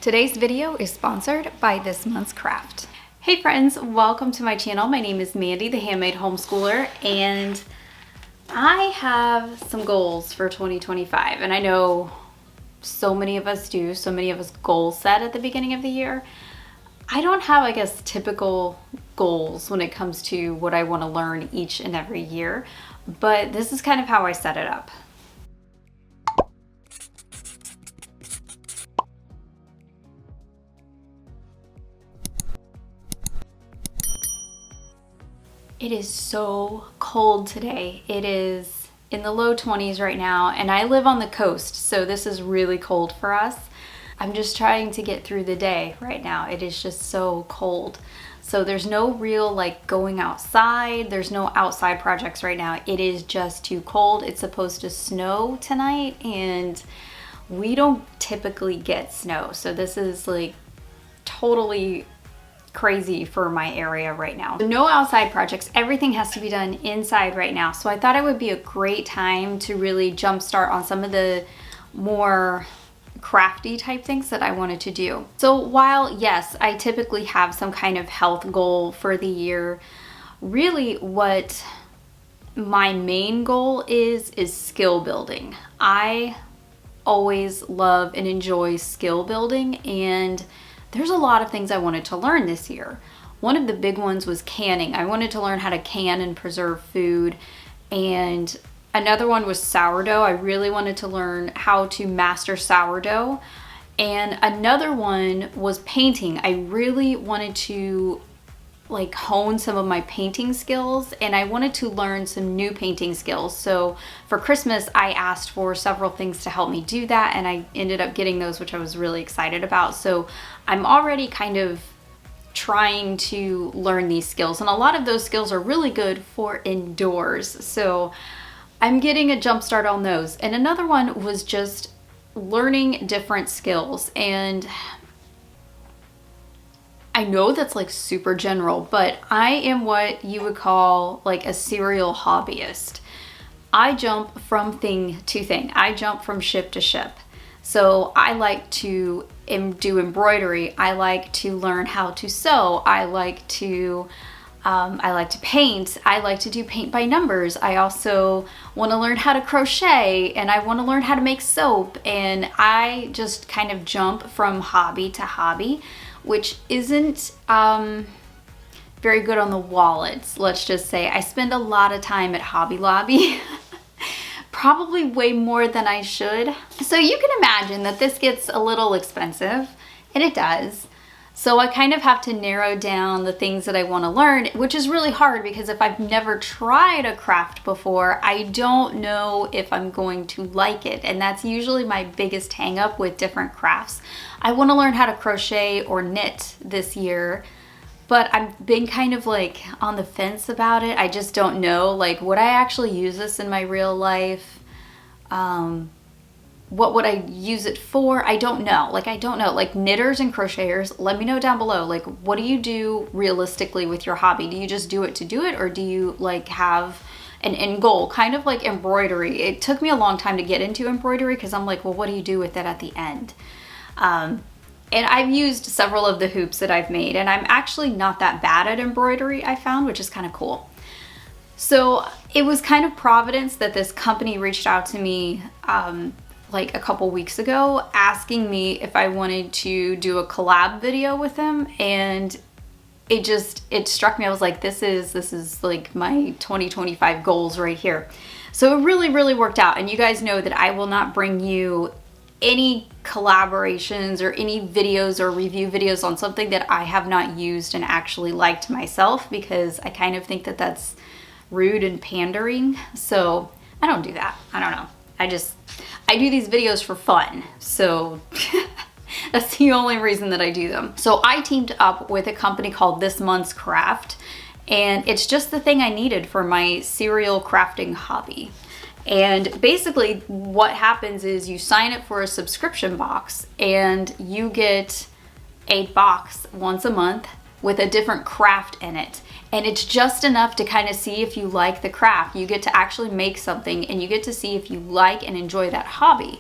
Today's video is sponsored by this month's craft. Hey friends, welcome to my channel. My name is Mandy, the Handmade Homeschooler, and I have some goals for 2025. And I know so many of us do, so many of us goal set at the beginning of the year. I don't have, I guess, typical goals when it comes to what I want to learn each and every year, but this is kind of how I set it up. It is so cold today. It is in the low 20s right now, and I live on the coast, so this is really cold for us. I'm just trying to get through the day right now. It is just so cold. So there's no real like going outside. There's no outside projects right now. It is just too cold. It's supposed to snow tonight, and we don't typically get snow. So this is like totally crazy for my area right now. No outside projects. Everything has to be done inside right now. So I thought it would be a great time to really jumpstart on some of the more crafty type things that I wanted to do. So while yes, I typically have some kind of health goal for the year, really what my main goal is skill building. I always love and enjoy skill building, and there's a lot of things I wanted to learn this year. One of the big ones was canning. I wanted to learn how to can and preserve food, and another one was sourdough. I really wanted to learn how to master sourdough. And another one was painting. I really wanted to like hone some of my painting skills, and I wanted to learn some new painting skills. So for Christmas, I asked for several things to help me do that, and I ended up getting those, which I was really excited about. So I'm already kind of trying to learn these skills, and a lot of those skills are really good for indoors. So I'm getting a jump start on those. And another one was just learning different skills. And I know that's like super general, but I am what you would call like a serial hobbyist. I jump from thing to thing. I jump from ship to ship. So I like to do embroidery. I like to learn how to sew. I like to paint. I like to do paint by numbers. I also want to learn how to crochet, and I want to learn how to make soap. And I just kind of jump from hobby to hobby, which isn't very good on the wallets. Let's just say I spend a lot of time at Hobby Lobby, probably way more than I should. So you can imagine that this gets a little expensive, and it does. So I kind of have to narrow down the things that I want to learn, which is really hard because if I've never tried a craft before, I don't know if I'm going to like it. And that's usually my biggest hang up with different crafts. I want to learn how to crochet or knit this year, but I've been kind of like on the fence about it. I just don't know, like, would I actually use this in my real life? What would I use it for? I don't know. Like, I don't know. Like, knitters and crocheters, let me know down below. Like, what do you do realistically with your hobby? Do you just do it to do it, or do you like have an end goal? Kind of like embroidery. It took me a long time to get into embroidery because I'm like, well, what do you do with it at the end? And I've used several of the hoops that I've made, and I'm actually not that bad at embroidery, I found, which is kind of cool. So it was kind of providence that this company reached out to me like a couple weeks ago, asking me if I wanted to do a collab video with them, and it struck me. I was like, this is like my 2025 goals right here. So it really, really worked out. And you guys know that I will not bring you any collaborations or any videos or review videos on something that I have not used and actually liked myself, because I kind of think that that's rude and pandering. So I don't do that. I don't know. I do these videos for fun. So that's the only reason that I do them. So I teamed up with a company called This Month's Craft, and it's just the thing I needed for my serial crafting hobby. And basically what happens is you sign up for a subscription box, and you get a box once a month with a different craft in it. And it's just enough to kind of see if you like the craft. You get to actually make something, and you get to see if you like and enjoy that hobby.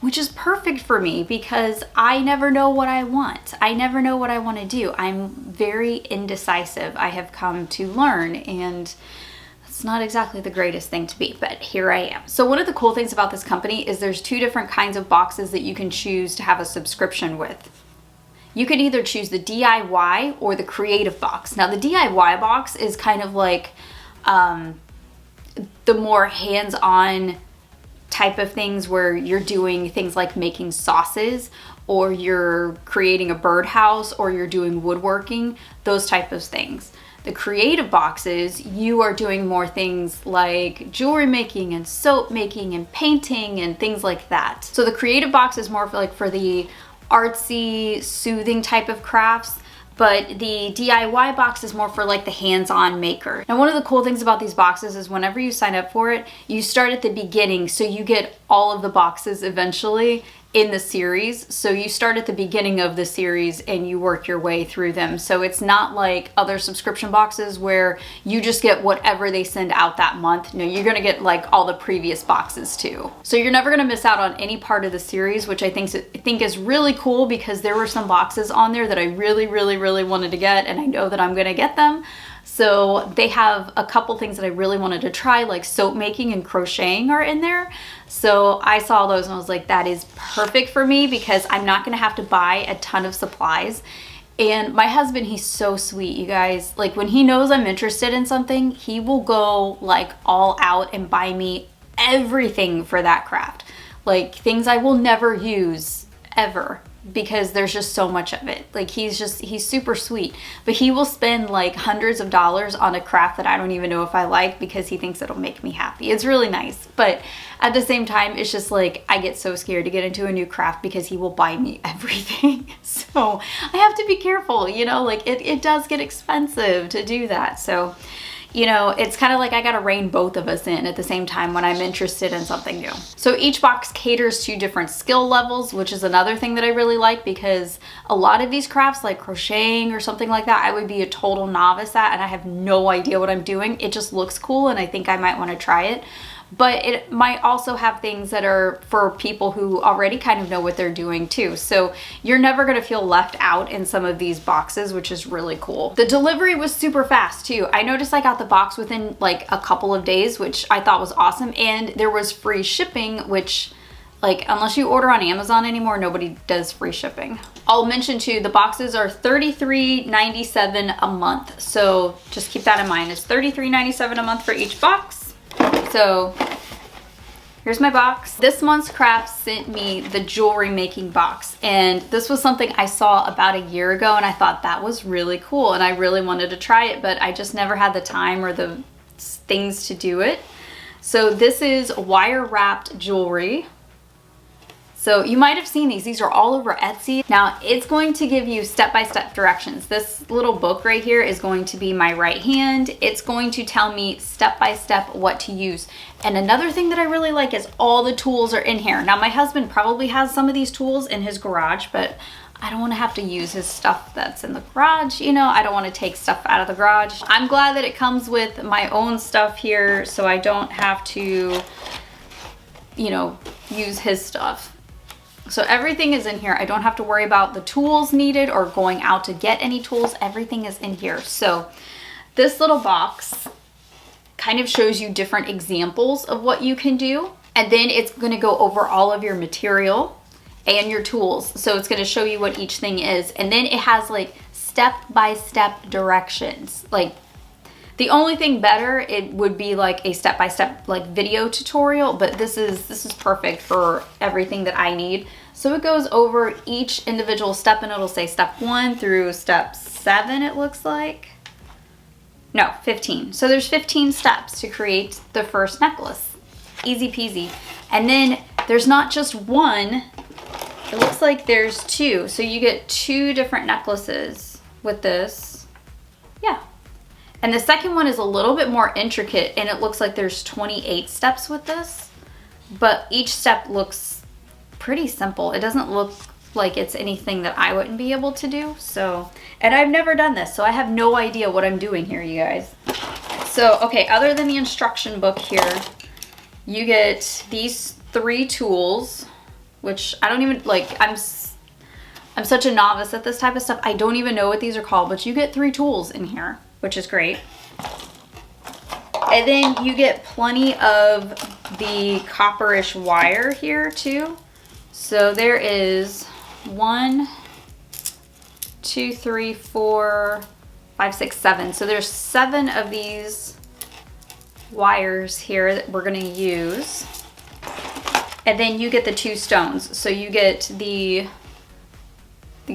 which is perfect for me because I never know what I want. I never know what I want to do. I'm very indecisive, I have come to learn, and it's not exactly the greatest thing to be, but here I am. So one of the cool things about this company is there's two different kinds of boxes that you can choose to have a subscription with. You could either choose the DIY or the creative box. Now the DIY box is kind of like the more hands-on type of things where you're doing things like making sauces, or you're creating a birdhouse, or you're doing woodworking, those type of things. The creative boxes, you are doing more things like jewelry making and soap making and painting and things like that. So the creative box is more for the artsy, soothing type of crafts, but the DIY box is more for like the hands-on maker. Now, one of the cool things about these boxes is whenever you sign up for it, you start at the beginning, so you get all of the boxes eventually in the series. So you start at the beginning of the series and you work your way through them. So it's not like other subscription boxes where you just get whatever they send out that month. No, you're gonna get like all the previous boxes too. So you're never gonna miss out on any part of the series, which I think is really cool, because there were some boxes on there that I really wanted to get, and I know that I'm gonna get them. So they have a couple things that I really wanted to try, like soap making and crocheting are in there. So I saw those and I was like, that is perfect for me, because I'm not gonna have to buy a ton of supplies. And my husband, he's so sweet, you guys. Like, when he knows I'm interested in something, he will go like all out and buy me everything for that craft. Like things I will never use ever, because there's just so much of it. Like he's super sweet, but he will spend like hundreds of dollars on a craft that I don't even know if I like, because he thinks it'll make me happy. It's really nice, but at the same time, it's just like I get so scared to get into a new craft because he will buy me everything. So I have to be careful, you know, like it does get expensive to do that. So, you know, it's kind of like I gotta rein both of us in at the same time when I'm interested in something new. So each box caters to different skill levels, which is another thing that I really like, because a lot of these crafts like crocheting or something like that, I would be a total novice at, and I have no idea what I'm doing. It just looks cool and I think I might want to try it. But it might also have things that are for people who already kind of know what they're doing too. So you're never gonna feel left out in some of these boxes, which is really cool. The delivery was super fast too. I noticed I got the box within like a couple of days, which I thought was awesome. And there was free shipping, which, like, unless you order on Amazon anymore, nobody does free shipping. I'll mention too, the boxes are $33.97 a month. So just keep that in mind. It's $33.97 a month for each box. So here's my box. This month's craft sent me the jewelry making box, and this was something I saw about a year ago, and I thought that was really cool and I really wanted to try it, but I just never had the time or the things to do it. So this is wire wrapped jewelry. So you might have seen these are all over Etsy. Now it's going to give you step-by-step directions. This little book right here is going to be my right hand. It's going to tell me step-by-step what to use. And another thing that I really like is all the tools are in here. Now my husband probably has some of these tools in his garage, but I don't want to have to use his stuff that's in the garage. You know, I don't want to take stuff out of the garage. I'm glad that it comes with my own stuff here, so I don't have to, you know, use his stuff. So everything is in here. I don't have to worry about the tools needed or going out to get any tools. Everything is in here. So this little box kind of shows you different examples of what you can do. And then it's going to go over all of your material and your tools. So it's going to show you what each thing is. And then it has like step-by-step directions. Like, the only thing better, it would be like a step-by-step like video tutorial, but this is perfect for everything that I need. So it goes over each individual step, and it'll say step 1 through step 7, it looks like. No, 15. So there's 15 steps to create the first necklace. Easy peasy. And then there's not just one, it looks like there's 2. So you get 2 different necklaces with this. Yeah. And the second one is a little bit more intricate, and it looks like there's 28 steps with this, but each step looks pretty simple. It doesn't look like it's anything that I wouldn't be able to do. So, and I've never done this, so I have no idea what I'm doing here, you guys. So, okay, other than the instruction book here, you get these 3 tools. which I don't even, like, I'm such a novice at this type of stuff. I don't even know what these are called, but you get 3 tools in here, which is great. And then you get plenty of the copperish wire here too. So there is 1, 2, 3, 4, 5, 6, 7. So there's 7 of these wires here that we're gonna use. And then you get the 2 stones. So you get the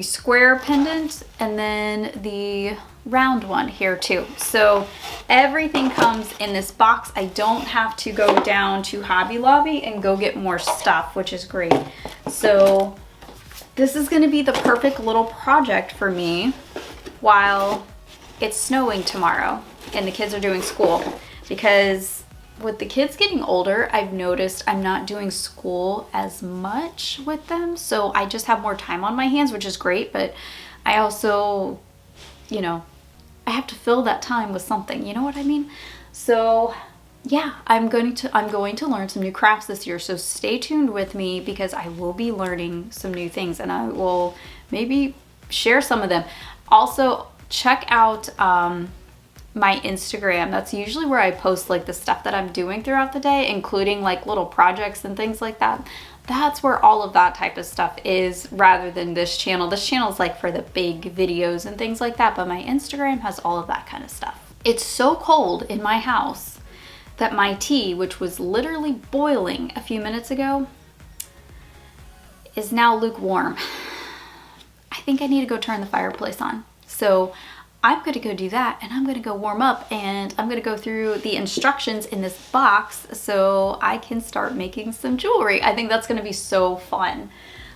square pendant and then the round one here too. So everything comes in this box. I don't have to go down to Hobby Lobby and go get more stuff, which is great. So this is going to be the perfect little project for me while it's snowing tomorrow and the kids are doing school, because with the kids getting older, I've noticed I'm not doing school as much with them. So I just have more time on my hands, which is great. But I also, you know, I have to fill that time with something, you know what I mean? So yeah, I'm going to learn some new crafts this year. So stay tuned with me, because I will be learning some new things and I will maybe share some of them. Also, check out my Instagram. That's usually where I post like the stuff that I'm doing throughout the day, including like little projects and things like that. That's where all of that type of stuff is, rather than this channel. This channel is like for the big videos and things like that, but my Instagram has all of that kind of stuff. It's so cold in my house that my tea, which was literally boiling a few minutes ago, is now lukewarm. I think I need to go turn the fireplace on. So I'm gonna go do that, and I'm gonna go warm up, and I'm gonna go through the instructions in this box so I can start making some jewelry. I think that's gonna be so fun.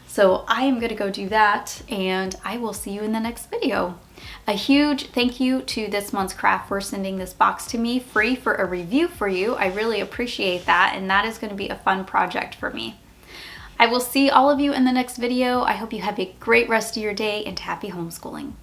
So I am gonna go do that, and I will see you in the next video. A huge thank you to This Month's Craft for sending this box to me free for a review for you. I really appreciate that, and that is gonna be a fun project for me. I will see all of you in the next video. I hope you have a great rest of your day, and happy homeschooling.